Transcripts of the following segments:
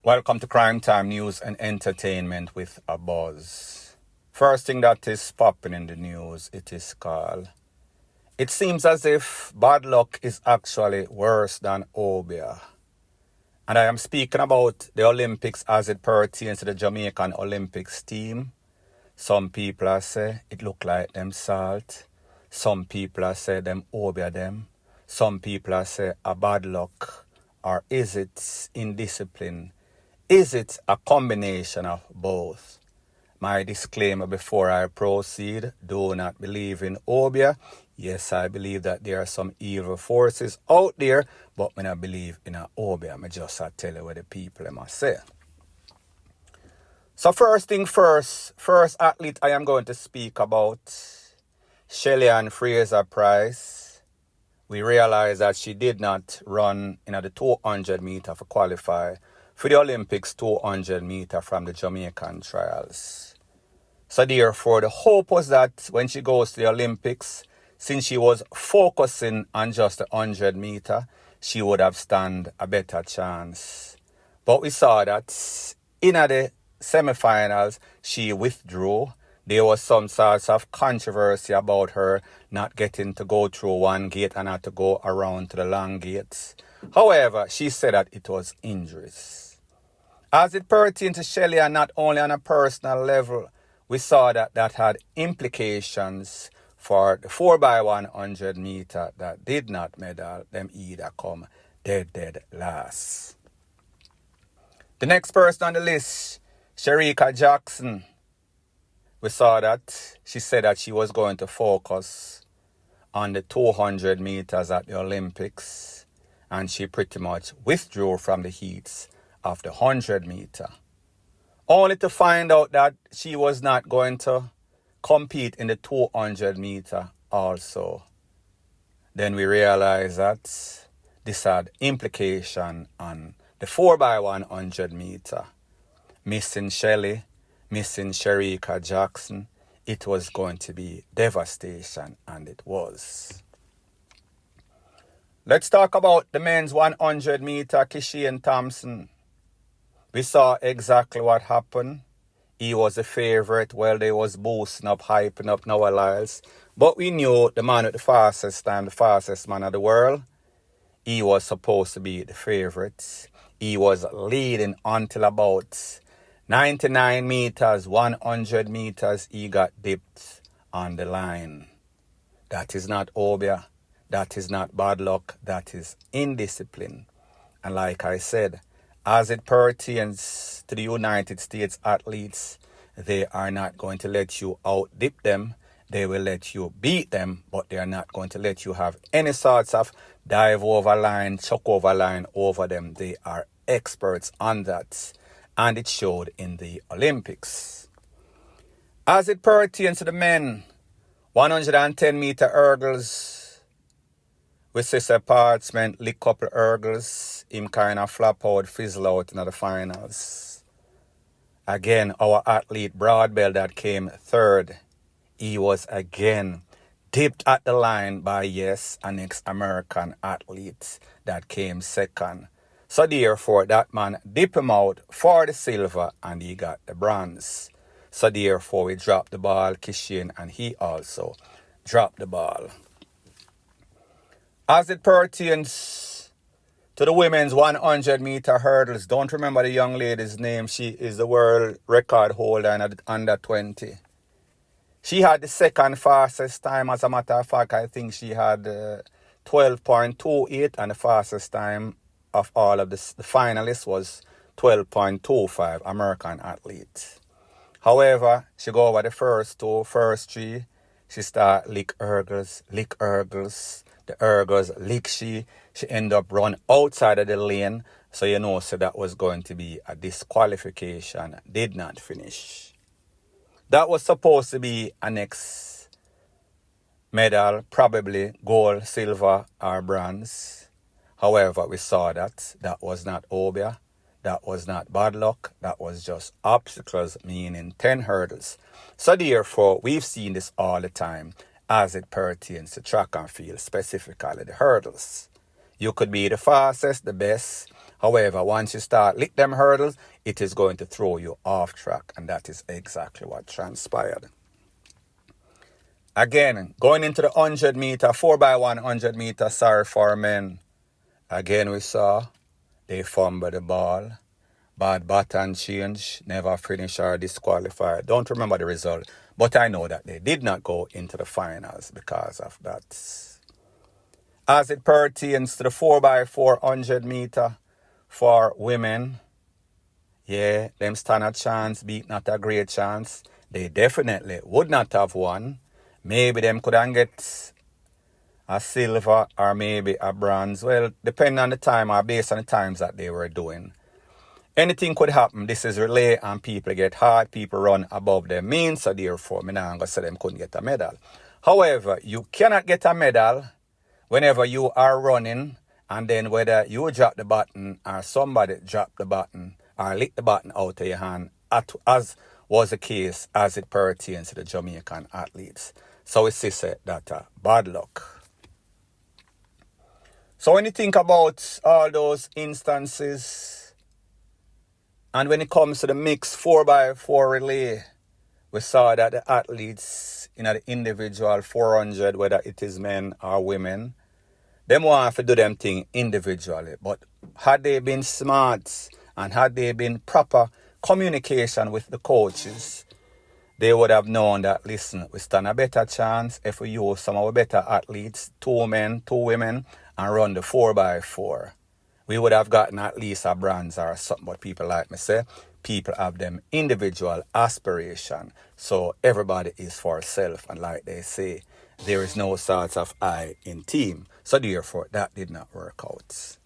Welcome to Crime Time News and Entertainment with a Buzz. First thing that is popping in the news, it is called, it seems as if bad luck is actually worse than OBEAH. And I am speaking about the Olympics as it pertains to the Jamaican Olympics team. Some people are say it look like them salt. Some people are say them OBEAH them. Some people are say a bad luck. Or is it indiscipline? Is it a combination of both? My disclaimer before I proceed, do not believe in OBEAH. Yes, I believe that there are some evil forces out there, but when I believe in an OBEAH, I just tell you what the people must say. So first thing first athlete I am going to speak about, Shelly-Ann Price. We realize that she did not run in the 200 meter for qualify for the Olympics 200 meter from the Jamaican trials. So therefore, the hope was that when she goes to the Olympics, since she was focusing on just the 100 meter, she would have stand a better chance. But we saw that in the semifinals, she withdrew. There was some sorts of controversy about her not getting to go through one gate and not to go around to the long gates. However, she said that it was injuries. As it pertains to Shelly-Ann, not only on a personal level, we saw that had implications for the 4x100 meter that did not medal, them either come dead last. The next person on the list, Shericka Jackson. We saw that she said that she was going to focus on the 200 meters at the Olympics, and she pretty much withdrew from the heats of the 100 meter, only to find out that she was not going to compete in the 200 meter also. Then we realized that this had implication on the 4x100 meter. Missing Shelly, missing Shericka Jackson, it was going to be devastation, and it was. Let's talk about the men's 100 meter, Kishian Thompson. We saw exactly what happened. He was a favorite while they was boosting up, hyping up Noah Lyles. But we knew the man with the fastest time, the fastest man of the world, he was supposed to be the favorite. He was leading until about 99 meters, 100 meters, he got dipped on the line. That is not OBEAH. That is not bad luck. That is indiscipline. And like I said, as it pertains to the United States athletes, they are not going to let you out-dip them. They will let you beat them, but they are not going to let you have any sorts of dive over line, chuck over line over them. They are experts on that. And it showed in the Olympics. As it pertains to the men, 110 meter hurdles, we see Parchment lick couple hurdles, him kind of flop out, fizzle out in the finals. Again, our athlete Broadbell that came third, he was again dipped at the line by an ex-American athlete that came second. So therefore, that man dipped him out for the silver and he got the bronze. So therefore, we dropped the ball, Kishian, and he also dropped the ball. As it pertains to the women's 100 meter hurdles, don't remember the young lady's name. She is the world record holder in under 20. She had the second fastest time. As a matter of fact, I think she had 12.28, and the fastest time of all of the finalists was 12.25, American athlete. However, she go over the first three, she start lick hurdles. The hurdles lick she end up run outside of the lane. So you know, so that was going to be a disqualification. Did not finish. That was supposed to be a next medal, probably gold, silver, or bronze. However, we saw that was not OBEAH, that was not bad luck, that was just obstacles, meaning 10 hurdles. So therefore, we've seen this all the time as it pertains to track and field, specifically the hurdles. You could be the fastest, the best. However, once you start lick them hurdles, it is going to throw you off track. And that is exactly what transpired. Again, going into the 100 meter, 4x100 meter, sorry for men. Again, we saw they fumbled the ball. Bad baton change, never finish or disqualified. Don't remember the result, but I know that they did not go into the finals because of that. As it pertains to the 4x400 meter for women, yeah, them stand a chance, beat not a great chance. They definitely would not have won. Maybe them couldn't get a silver or maybe a bronze. Well, depending on the time or based on the times that they were doing. Anything could happen. This is relay and people get hard. People run above their means. So therefore, I'm not going to say them couldn't get a medal. However, you cannot get a medal whenever you are running and then whether you drop the button or somebody drop the button or lick the button out of your hand, as was the case as it pertains to the Jamaican athletes. So we say that bad luck. So when you think about all those instances, and when it comes to the mixed 4x4 relay, we saw that the athletes in the individual 400, whether it is men or women, them want to do them thing individually. But had they been smart and had they been proper communication with the coaches, they would have known that, listen, we stand a better chance if we use some of our better athletes, 2 men, 2 women, and run the 4x4. We would have gotten at least a bronze or something. But people like me say, people have them individual aspiration. So everybody is for self. And like they say, there is no sort of I in team. So therefore, that did not work out.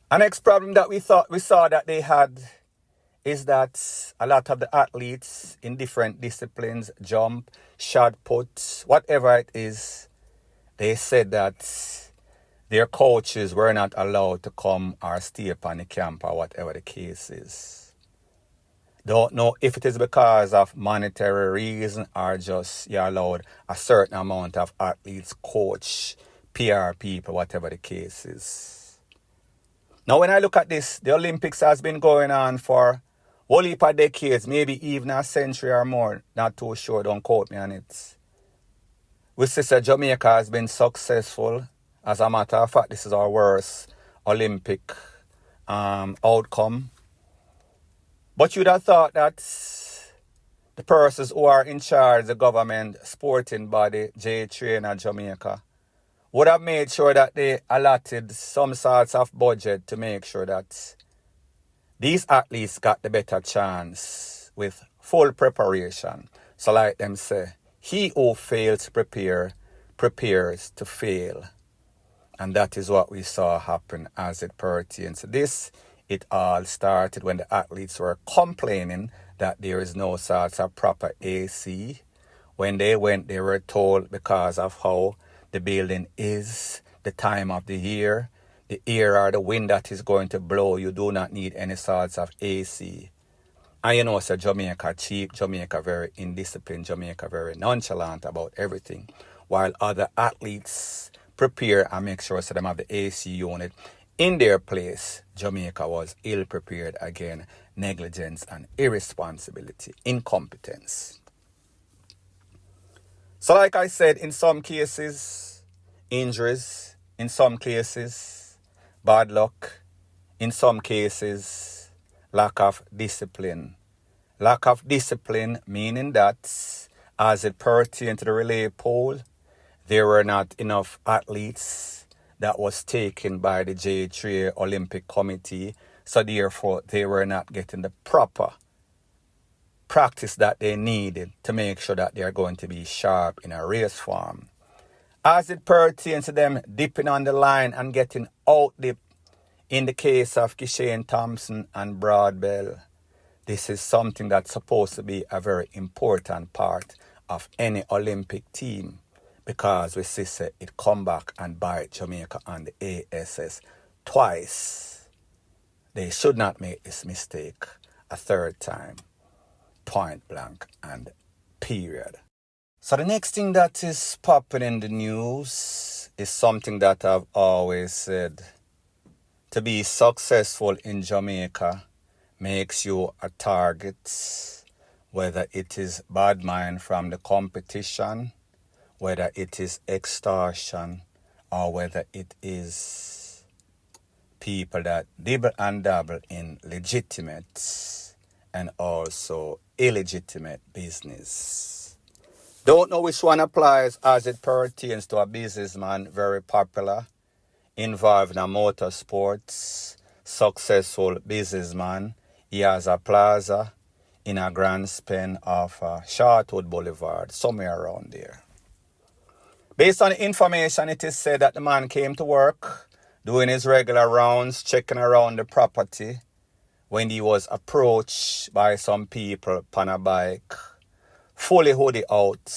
The next problem that we saw that they had is that a lot of the athletes in different disciplines, jump, shot put, whatever it is, they said that their coaches were not allowed to come or stay upon the camp or whatever the case is. Don't know if it is because of monetary reason or just you're allowed a certain amount of athletes, coach, PR people, whatever the case is. Now when I look at this, the Olympics has been going on for a whole heap of decades, maybe even a century or more. Not too sure, don't quote me on it. We see that Jamaica has been successful. As a matter of fact, this is our worst Olympic outcome. But you'd have thought that the persons who are in charge of the government sporting body, J-Train Jamaica, would have made sure that they allotted some sorts of budget to make sure that these athletes got the better chance with full preparation. So like them say, he who fails to prepare, prepares to fail. And that is what we saw happen as it pertains to this. It all started when the athletes were complaining that there is no sort of proper AC. When they went, they were told because of how the building is, the time of the year, the air or the wind that is going to blow, you do not need any sorts of AC. And you know, so Jamaica cheap, Jamaica very indisciplined, Jamaica very nonchalant about everything. While other athletes prepare and make sure so them have the AC unit in their place, Jamaica was ill prepared again. Negligence and irresponsibility, incompetence. So like I said, in some cases, injuries. In some cases, bad luck. In some cases, lack of discipline. Lack of discipline meaning that as it pertains to the relay poll, there were not enough athletes that was taken by the J3 Olympic Committee. So therefore, they were not getting the proper practice that they needed to make sure that they are going to be sharp in a race form. As it pertains to them dipping on the line and getting out-dipped in the case of Kishane Thompson and Broadbell, this is something that's supposed to be a very important part of any Olympic team. Because we see it come back and bite Jamaica on the ASS twice. They should not make this mistake a third time. Point blank and period. So the next thing that is popping in the news is something that I've always said. To be successful in Jamaica makes you a target, whether it is bad mind from the competition, whether it is extortion, or whether it is people that dibble and dabble in legitimate and also illegitimate business. Don't know which one applies as it pertains to a businessman very popular, involved in a motorsports, successful businessman. He has a plaza in a grand span of Shortwood Boulevard, somewhere around there. Based on the information, it is said that the man came to work, doing his regular rounds, checking around the property, when he was approached by some people on a bike, fully hoodie out,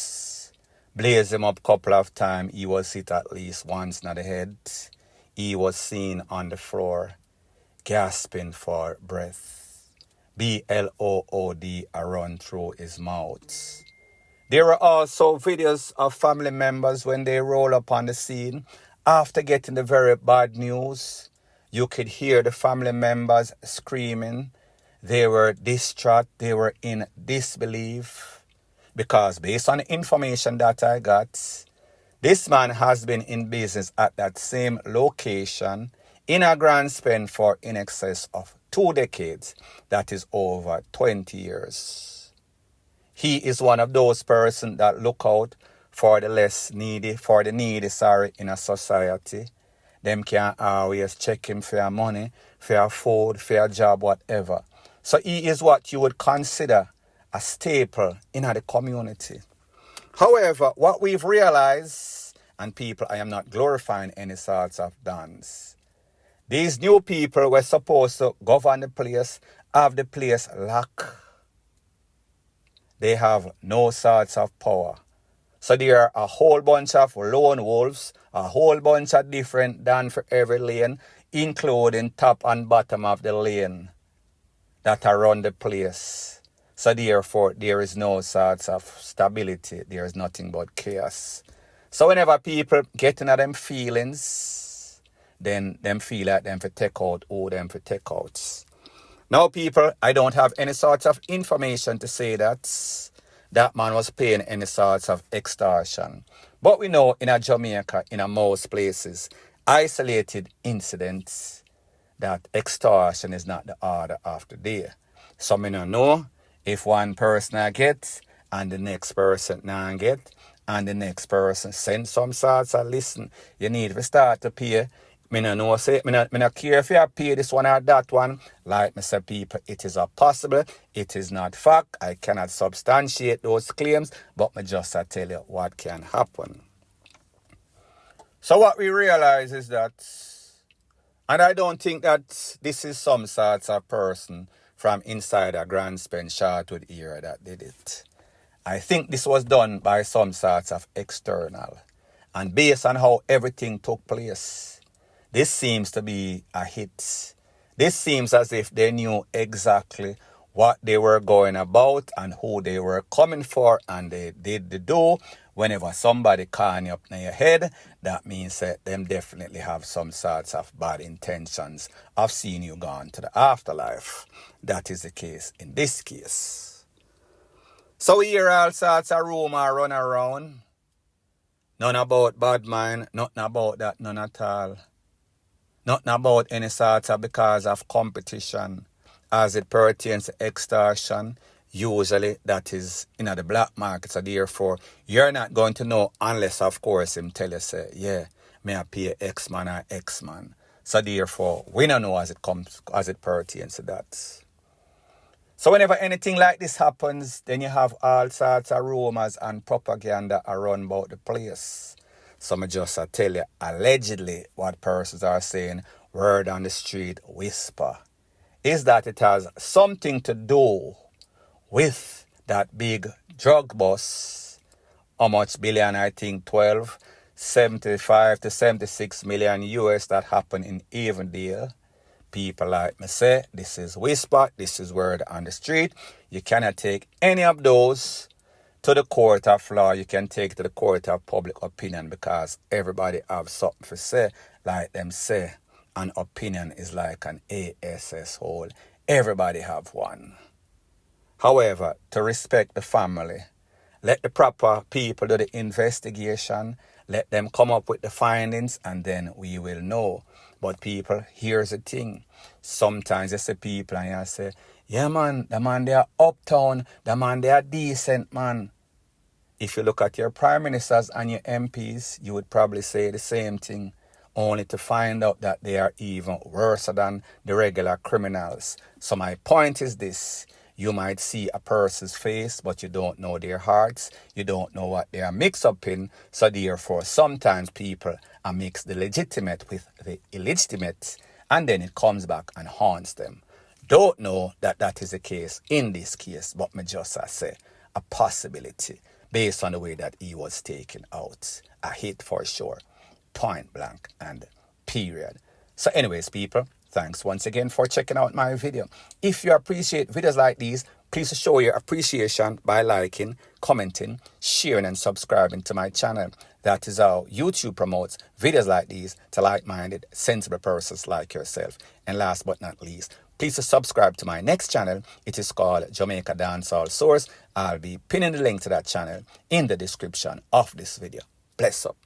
blaze him up a couple of times. He was hit at least once in the head. He was seen on the floor, gasping for breath. blood run through his mouth. There were also videos of family members when they roll up on the scene. After getting the very bad news, you could hear the family members screaming. They were distraught. They were in disbelief. Because based on the information that I got, this man has been in business at that same location in a grand span for in excess of 2 decades. That is over 20 years. He is one of those persons that look out for the needy in a society. Them can always check him for your money, for your food, for your job, whatever. So he is what you would consider a staple in the community. However, what we've realized, and people, I am not glorifying any sorts of dons. These new people were supposed to govern the place, have the place locked. They have no sorts of power. So there are a whole bunch of lone wolves, a whole bunch of different don for every lane, including top and bottom of the lane that are run the place. So therefore, there is no sorts of stability. There is nothing but chaos. So whenever people get into them feelings, then them feel like them for take out who them for take out. Now, people, I don't have any sorts of information to say that man was paying any sorts of extortion. But we know in Jamaica, in most places, isolated incidents, that extortion is not the order of the day. So I don't know if one person get and the next person not get and the next person send some sorts of listen, you need to start to pay. Me no know say me not care if you pay this one or that one. Like me say, people, it is a possible, it is not fact. I cannot substantiate those claims, but me just tell you what can happen. So what we realize is that, and I don't think that this is some sorts of person from inside a Grand Spen Shortwood era that did it. I think this was done by some sorts of external. And based on how everything took place, this seems to be a hit. This seems as if they knew exactly what they were going about and who they were coming for, and they did the do. Whenever somebody calling you up in your head, that means that them definitely have some sorts of bad intentions of seeing you gone to the afterlife. That is the case in this case. So we hear all sorts of rumor run around. None about bad mind, nothing about that, none at all. Nothing about any sort of because of competition as it pertains to extortion. Usually that is in the black market. So therefore, you're not going to know unless, of course, him tell you, say, yeah, may I pay X man or X man. So therefore, we don't know as it pertains to that. So whenever anything like this happens, then you have all sorts of rumors and propaganda around about the place. So I just tell you, allegedly, what persons are saying, word on the street, whisper, is that it has something to do with that big drug bust. How much billion? I think 75 to 76 million US that happened in Avondale. People like me say, this is whisper, this is word on the street. You cannot take any of those to the court of law. You can take it to the court of public opinion because everybody have something to say, like them say. An opinion is like an ASS hole. Everybody have one. However, to respect the family, let the proper people do the investigation. Let them come up with the findings and then we will know. But people, here's the thing. Sometimes you see people and you say, yeah man, the man they are uptown, the man they are decent man. If you look at your prime ministers and your MPs, you would probably say the same thing, only to find out that they are even worse than the regular criminals. So my point is this. You might see a person's face, but you don't know their hearts. You don't know what they are mixed up in. So therefore, sometimes people are mixed the legitimate with the illegitimate, and then it comes back and haunts them. Don't know that that is the case in this case, but me just say a possibility based on the way that he was taken out. A hit for sure. Point blank and period. So anyways, people, thanks once again for checking out my video. If you appreciate videos like these, please show your appreciation by liking, commenting, sharing and subscribing to my channel. That is how YouTube promotes videos like these to like-minded, sensible persons like yourself. And last but not least, please subscribe to my next channel. It is called Jamaica Dancehall Source. I'll be pinning the link to that channel in the description of this video. Bless up.